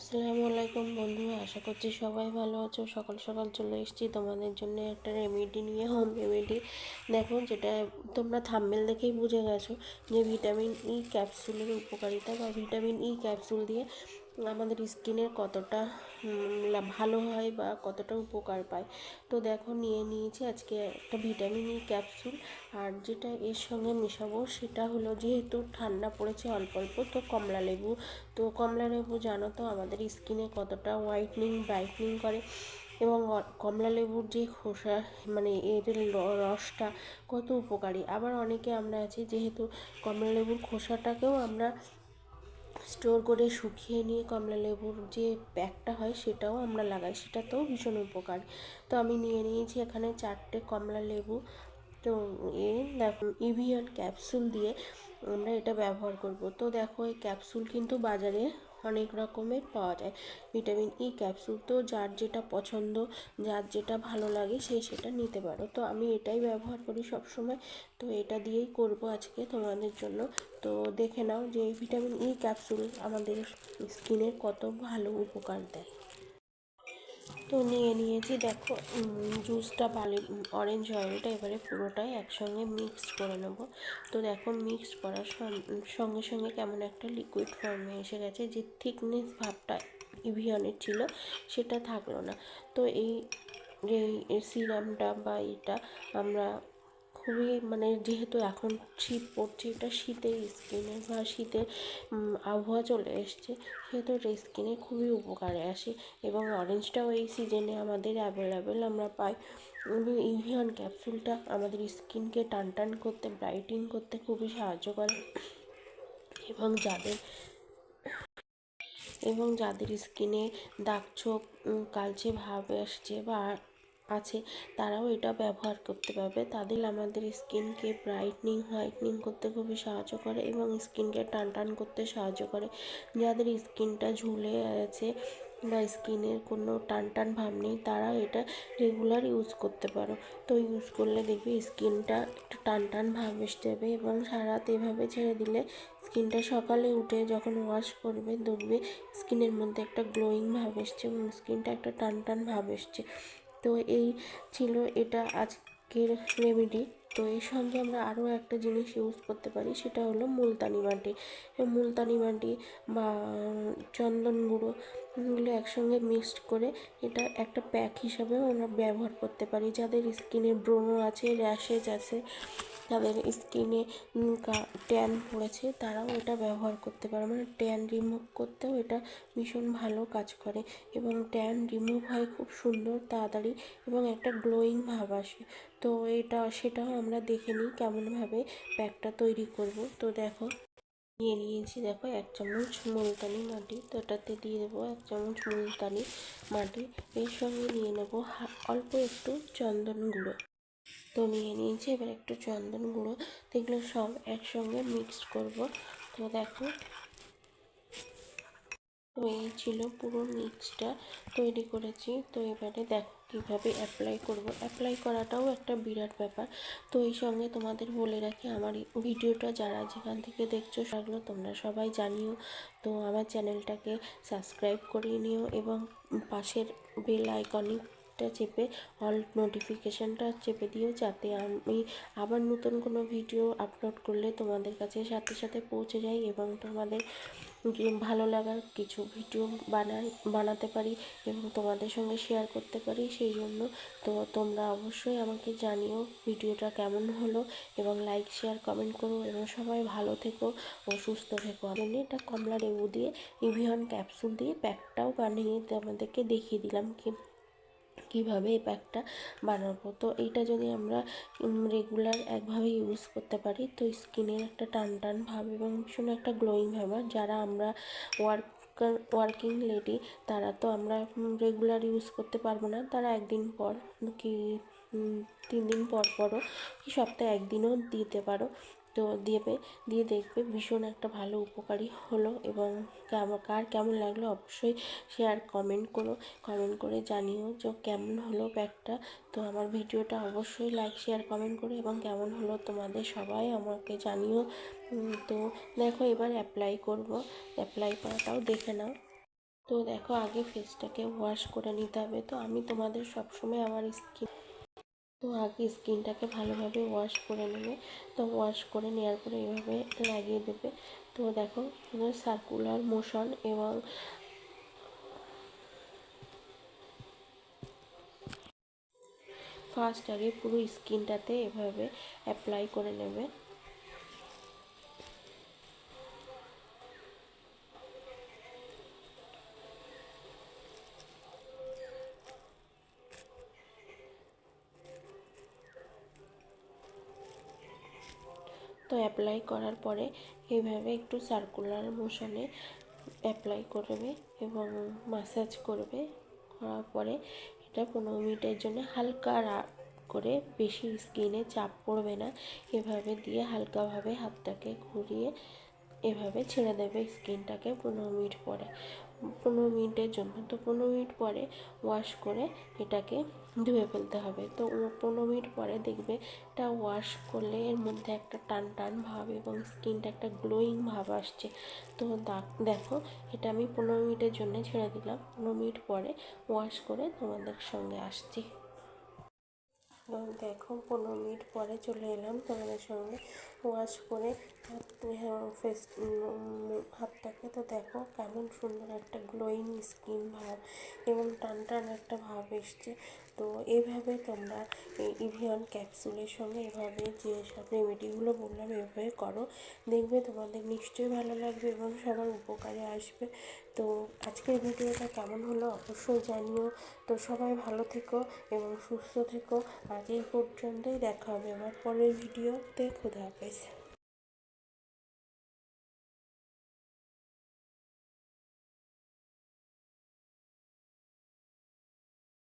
আসসালামু আলাইকুম বন্ধুরা, আশা করছি সবাই ভালো আছো। সকাল সকাল চলে এসেছি তোমাদের জন্য একটা রেমেডি নিয়ে, হোম রেমেডি। দেখো, যেটা তোমরা থাম্বনেল দেখেই বুঝে গেছো যে ভিটামিন ই ক্যাপসুলের উপকারিতা, বা ভিটামিন ই ক্যাপসুল দিয়ে আমাদের স্কিনের কতটা ভালো হয় বা কতটা উপকার পায়। তো দেখো, নিয়ে নিয়েছি আজকে একটা ভিটামিন ই ক্যাপসুল। আর যেটা এর সঙ্গে মেশাবো সেটা হলো, যেহেতু ঠান্ডা পড়েছে অল্প অল্প, তো কমলা লেবু। তো কমলা লেবু জানো তো আমাদের স্কিনে কতটা হোয়াইটনিং ব্রাইটনিং করে, এবং কমলা লেবুর যে খোসা, মানে এর রসটা কত উপকারী। আবার অনেকে আমরা আছি, যেহেতু কমলা লেবুর খোসাটাকেও আমরা স্টোর করে শুকিয়ে নিয়ে কমলা লেবুর যে প্যাকটা হয় সেটাও আমরা লাগাই, সেটাতেও ভীষণ উপকার। তো আমি নিয়ে নিয়েছি এখানে 4টে কমলা লেবু। তো দেখো, ইভিয়ন ক্যাপসুল দিয়ে আমরা এটা ব্যবহার করব। তো দেখো, এই ক্যাপসুল কিন্তু বাজারে অনেক রকমের পাওয়া যায়, ভিটামিন ই ক্যাপসুল। তো যার যেটা পছন্দ, যার যেটা ভালো লাগে সে সেটা নিতে পারো। তো আমি এটাই ব্যবহার করি সব সময়। তো এটা দিয়েই করব আজকে তোমাদের জন্য। তো দেখে নাও যে ভিটামিন ই ক্যাপসুল আমাদের স্কিনের কত ভালো উপকার দেয়। তো নিয়ে নিয়েছি দেখো, জুসটা অরেঞ্জ অয়েলটা এবারে পুরোটাই একসঙ্গে মিক্সড করে নেব। তো দেখো, মিক্সড করার সঙ্গে সঙ্গে কেমন একটা লিকুইড ফর্মে এসে গেছে, যে থিকনেস ভাবটা ইভিয়নের ছিল সেটা থাকলো না। তো এই সিরামটা বা এটা আমরা খুবই, মানে যেহেতু এখন শীত পড়ছে, এটা শীতের স্কিনে বা শীতের আবহাওয়া চলে এসছে, সেহেতু এটা স্কিনে খুবই উপকারে আসে। এবং অরেঞ্জটাও এই সিজনে আমাদের অ্যাভেলেবেল আমরা পাই। ইভিয়ন ক্যাপসুলটা আমাদের স্কিনকে টান টান করতে, ব্রাইটিং করতে খুবই সাহায্য করে। এবং যাদের স্কিনে দাগ ছোপ, কালচে ভাব আসছে বা আছে, তারাও এটা ব্যবহার করতে পারবে। তাদের আমাদের স্কিনকে ব্রাইটনিং হোয়াইটনিং করতে খুবই সাহায্য করে, এবং স্কিনকে টান টান করতে সাহায্য করে। যাদের স্কিনটা ঝুলে আছে বা স্কিনের কোনো টান টান ভাব নেই, তারা এটা রেগুলার ইউজ করতে পারো। তো ইউজ করলে দেখবে স্কিনটা একটু টান টান ভাব এসে যাবে, এবং সারা রাত এভাবে ছেড়ে দিলে স্কিনটা সকালে উঠে যখন ওয়াশ করবে দেখবে স্কিনের মধ্যে একটা গ্লোয়িং ভাব এসছে, এবং স্কিনটা একটা টান টান ভাব এসছে। তো এই ছিল এটা আজকের রেমেডি। তো এর সঙ্গে আমরা আরও একটা জিনিস ইউজ করতে পারি, সেটা হলো মুলতানি মাটি। মুলতানি মাটি বা চন্দন গুঁড়ো, এগুলো একসঙ্গে মিক্সড করে এটা একটা প্যাক হিসাবেও আমরা ব্যবহার করতে পারি। যাদের স্কিনে ব্রণ আছে, র্যাশেজ আছে, যাদের স্কিনে ট্যান পড়েছে, তারাও এটা ব্যবহার করতে পারে। মানে ট্যান রিমুভ করতেও এটা ভীষণ ভালো কাজ করে, এবং ট্যান রিমুভ হয় খুব সুন্দর তাড়াতাড়ি, এবং একটা গ্লোয়িং ভাব আসে। তো সেটাও আমরা দেখে নিই কেমনভাবে প্যাকটা তৈরি করব। তো দেখো, নিয়ে নিয়েছি দেখো 1 চামচ মুলতানি মাটি। তো এটাতে দিয়ে দেবো 1 চামচ মুলতানি মাটি। এর সঙ্গে নিয়ে নেব অল্প একটু চন্দন গুঁড়ো। তো নিয়ে নিয়েছি এবার একটু চন্দন গুঁড়ো। তো এগুলো সব একসঙ্গে মিক্সড করব। তো দেখো, তো এই ছিল পুরো মিক্সটা তৈরি করেছি। তো এবারে দেখো কীভাবে অ্যাপ্লাই করব। অ্যাপ্লাই করাটাও একটা বিরাট ব্যাপার। তো এই সঙ্গে তোমাদের বলে রাখি, আমার ভিডিওটা যারা যেখান থেকে দেখছো সেগুলো তোমরা সবাই জানিও। তো আমার চ্যানেলটাকে সাবস্ক্রাইব করিয়ে নিও, এবং পাশের বেল আইকনটা চেপে অল নোটিফিকেশানটা চেপে দিও, যাতে আমি আবার নতুন কোনো ভিডিও আপলোড করলে তোমাদের কাছে সাথে সাথে পৌঁছে যায়, এবং তোমাদের ভালো লাগার কিছু ভিডিও বানাতে পারি, এবং তোমাদের সঙ্গে শেয়ার করতে পারি। সেই জন্য তো তোমরা অবশ্যই আমাকে জানিও ভিডিওটা কেমন হলো, এবং লাইক শেয়ার কমেন্ট করো, এবং সবাই ভালো থেকো ও সুস্থ থেকো। আমি এটা কমলা লেবু দিয়ে ইভিয়ন ক্যাপসুল দিয়ে প্যাকটাও বানিয়ে আমাদেরকে দেখিয়ে দিলাম কীভাবে এই প্যাকটা বানাবো। তো এইটা যদি আমরা রেগুলার একভাবে ইউজ করতে পারি, তো স্কিনের একটা টান টান ভাব এবং ভীষণ একটা গ্লোয়িং ভাব। যারা আমরা ওয়ার্কিং লেডি, তারা তো আমরা রেগুলার ইউজ করতে পারবো না, তারা একদিন পর কি 3 দিন পর পরও কি সপ্তাহে একদিনও দিতে পারো। তো দিয়ে দেখবে ভীষণ একটা ভালো উপকারী হলো। এবং কার কেমন লাগলো অবশ্যই শেয়ার কমেন্ট করে জানিও যে কেমন হলো প্যাকটা। তো আমার ভিডিওটা অবশ্যই লাইক শেয়ার কমেন্ট করো, এবং কেমন হলো তোমাদের সবাই আমাকে জানিও। তো দেখো, এবার অ্যাপ্লাই করব। অ্যাপ্লাই করাটাও দেখে নাও। তো দেখো আগে ফেসটাকে ওয়াশ করে নিতে হবে। তো আমি তোমাদের সবসময় আমার স্কিন, তো আগে স্কিনটাকে ভালোভাবে ওয়াশ করে নেবে। তো ওয়াশ করে নেওয়ার পরে এভাবে লাগিয়ে দেবে। তো দেখো সার্কুলার মোশন এবং ফার্স্ট আগে পুরো স্কিনটাতে এভাবে অ্যাপ্লাই করে নেবে। তো অ্যাপ্লাই করার পরে এইভাবে একটু সার্কুলার মোশনে অ্যাপ্লাই করবে এবং ম্যাসাজ করবে। করার পরে এটা 15 মিনিটের জন্য হালকা করে, বেশি স্কিনে চাপ পড়বে না, এভাবে দিয়ে হালকাভাবে হাতটাকে ঘুরিয়ে এভাবে ছেড়ে দেবে স্কিনটাকে 15 মিনিট পরে, 15 মিনিটের জন্য। তো 15 মিনিট পরে ওয়াশ করে এটাকে ধুয়ে ফেলতে হবে। তো 15 মিনিট পরে দেখবে এটা ওয়াশ করলে এর মধ্যে একটা টান টান ভাব এবং স্কিনটা একটা গ্লোয়িং ভাব আসছে। তো দেখো এটা আমি 15 মিনিটের জন্য ছেড়ে দিলাম। 15 মিনিট পরে ওয়াশ করে তোমাদের সঙ্গে আসছি। দেখো 15 মিনিট পরে চলে এলাম তোমাদের সঙ্গে ওয়াশ করে ফেস হাতটাকে। তো দেখো কেমন সুন্দর একটা গ্লোয়িং স্কিন ভাব এবং টান টান একটা ভাব এসছে। তো এইভাবে তোমরা ইভিয়ন ক্যাপসুলের সঙ্গে এভাবে যে সব রেমেডিগুলো বললাম এভাবে করো, দেখবে তোমাদের নিশ্চয়ই ভালো লাগবে এবং সবার উপকারে আসবে। তো আজকের ভিডিওটা কেমন হলো অবশ্যই জানিও। তো সবাই ভালো থেকো এবং সুস্থ থেকো। আজ এই পর্যন্তই, দেখা হবে আমার পরের ভিডিওতে। খোদা হাফেজ।